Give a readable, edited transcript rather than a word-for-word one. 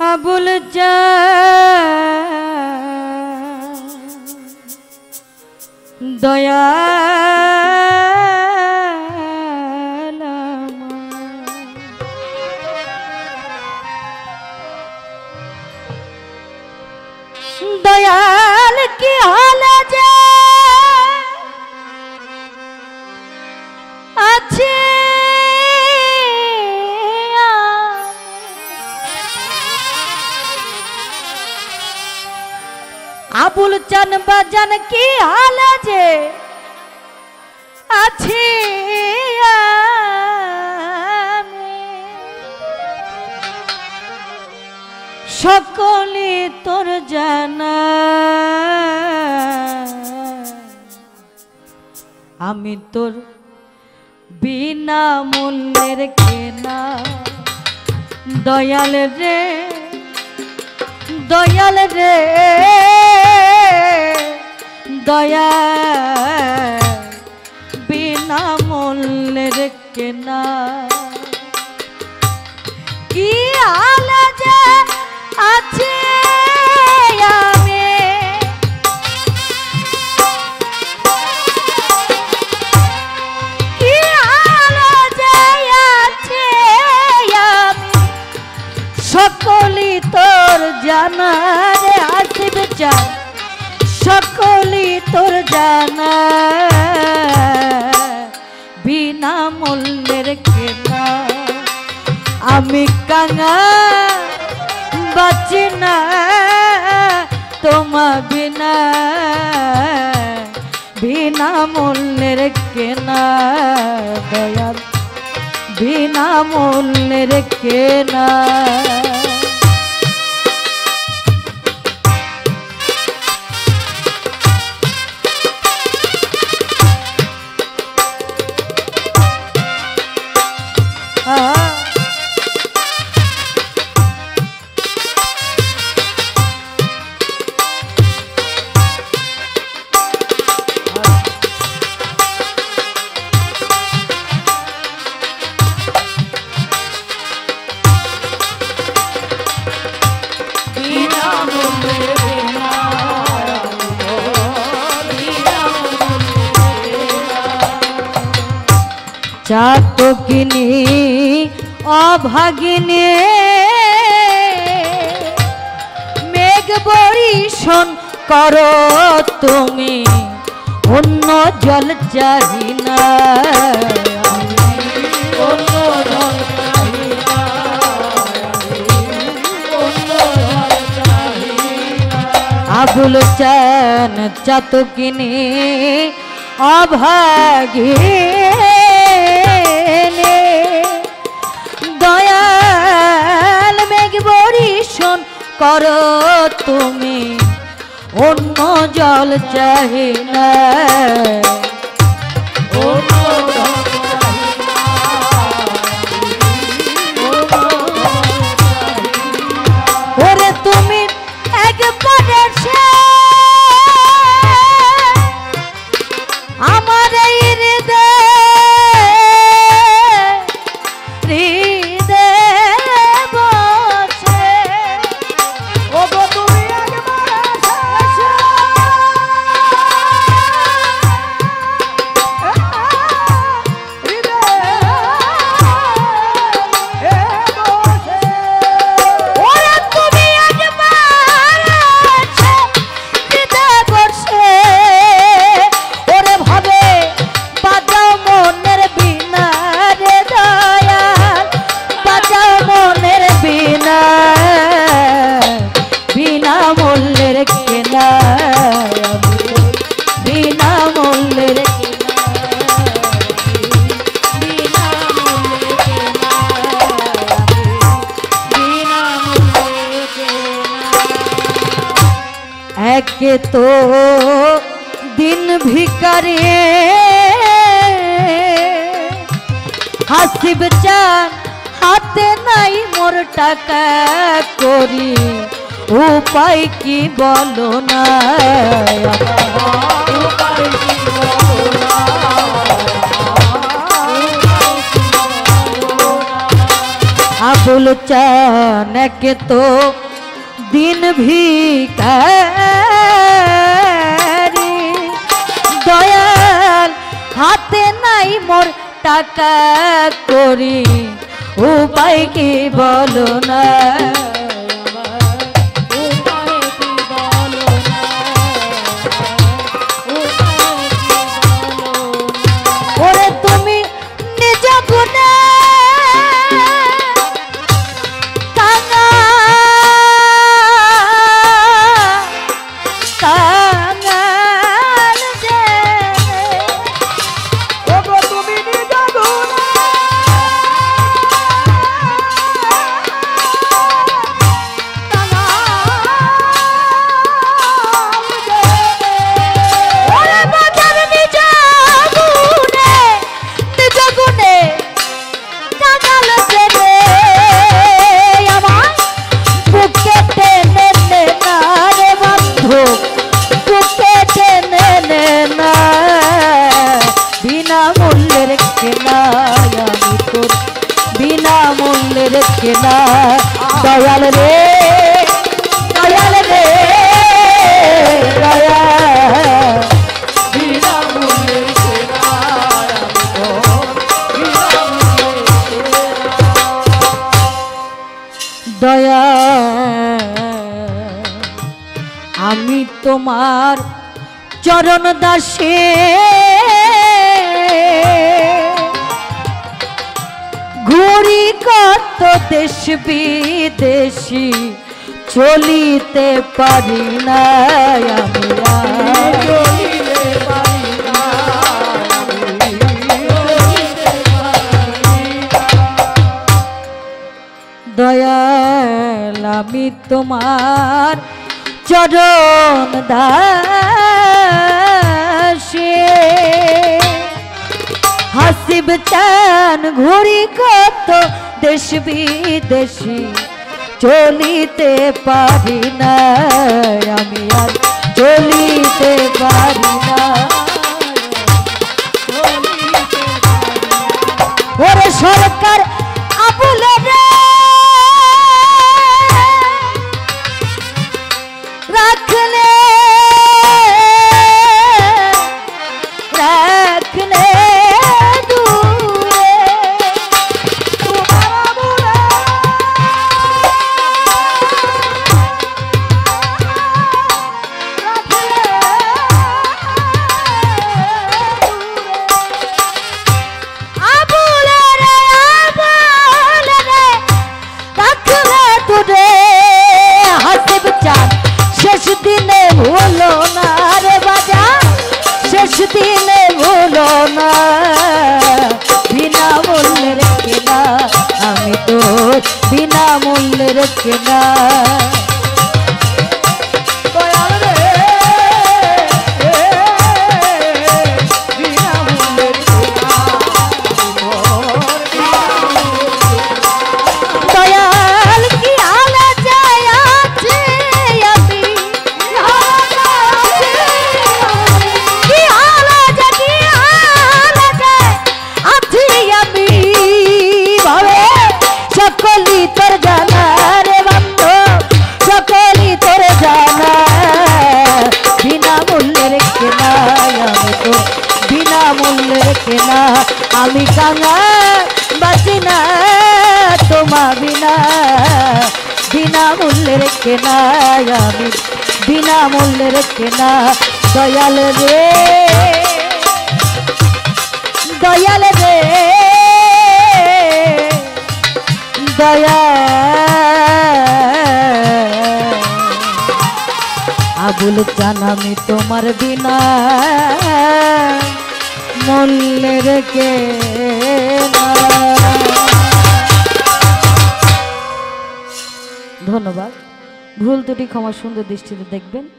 আবুল দয়া दयाल की हाल जे अच्छे আবুল চান বাজান কি হাল যে আছে সকলে তোর জানা আমি তোর বিনা মূল্যের কেনা দয়াল রে দয়াল রে দয়া বিনা মূল্যের কেনা কি হাল যে আছে আমি কি হাল যে আছে আমি সকলি তোর জানা রে আসিব চাই সকলি তোর জানা বিনা মূল্যের কেনা আমি কাঙা বাঁচি না তোমা বিনা বিনা মূল্যের কেনা দয়াল বিনা মূল্যের কেনা চাতকিনী অভাগিনী মেঘ বর্ষণ করো তুমি অন্য জল চাহি না আবুল চান চাতকিনী অভাগিনী দয়াল মেঘ বর্ষণ করো তুমি অন্য জল চাহি না ওরে তুমি একবারে আমার के तो दिन भिखारी हासिब चान হাতে নাই মোর টাকা করি উপায় কি বলো না আবুল চানকে তো दिन भिखारी दयाल हाथे नाई मोर टाका करी उपाय की बोलो ना ओरे तुमी निज गुणे केना दयाल रे दयाल रे दया बिना मूल्य केना दया आमी तोमार चरण दासे घुरी कत देश विदेशी चलिते पारी ना दयाल आमी तोमार चरण दासे हासिब चान घुरी कत देश विदेशी चलिते पारी ना आमी आर चलिते पारी ना ओरे सरकार आबुल रे रखले रखले दिने भूलो ना रे बाजा शेष दिने भूलो ना बिना मूल्य रखना आमी तो बिना मूल्य रखना केना आमी कांगा बाचिना तोमा बिना बिना मूल्य केना आमी बिना मूल्य केना दयाल रे दयाल रे दया आबुल चान आमी तोमार बिना मूल्य रखे धन्यवाद भूल त्रुटि क्षमा सुंदर दृष्टि देखबें।